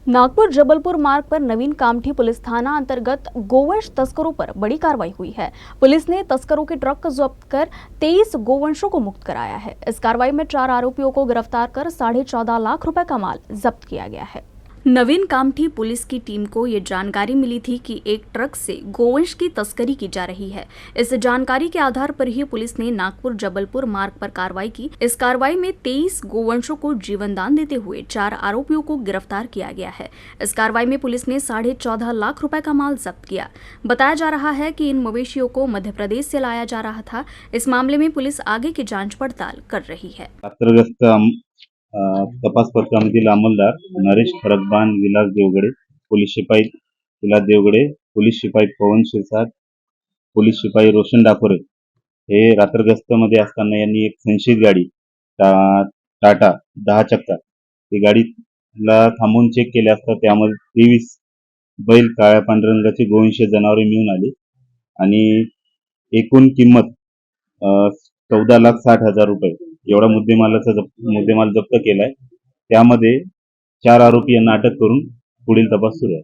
नागपुर जबलपुर मार्ग पर नवीन कामठी पुलिस थाना अंतर्गत गोवंश तस्करों पर बड़ी कार्रवाई हुई है। पुलिस ने तस्करों के ट्रक को जब्त कर 23 गोवंशों को मुक्त कराया है। इस कार्रवाई में 4 आरोपियों को गिरफ्तार कर 14.5 लाख रुपए का माल जब्त किया गया है। नवीन कामठी पुलिस की टीम को ये जानकारी मिली थी कि एक ट्रक से गोवंश की तस्करी की जा रही है। इस जानकारी के आधार पर ही पुलिस ने नागपुर जबलपुर मार्ग पर कार्रवाई की। इस कार्रवाई में 23 गोवंशों को जीवन दान देते हुए 4 आरोपियों को गिरफ्तार किया गया है। इस कार्रवाई में पुलिस ने 14.5 लाख रुपए का माल जब्त किया। बताया जा रहा है कि इन मवेशियों को मध्य प्रदेश से लाया जा रहा था। इस मामले में पुलिस आगे की जाँच पड़ताल कर रही है। तपास पथकामधील अंमलदार नरेश खडकबाण विलास देवगडे, पोलीस शिपाई विलास देवगडे, पोलीस शिपाई पवन शिरसाट, पोलीस शिपाई रोशन डाकोरे हे रात्र गस्तीमध्ये असताना यांनी एक संशयित गाडी टाटा 10 चक्का ही गाडीला थांबवून चेक केले असता त्यामध्ये 23 बैल काळ्या पांढऱ्या रंगाची गोवंशीय जनावरे मिळून आली आणि एकूण किंमत 14,60,000 रुपये एवढा मुद्देमाल जप्त केलाय। त्यामध्ये 4 आरोपी यांना अटक करून पुढील तपास सुरू आहे।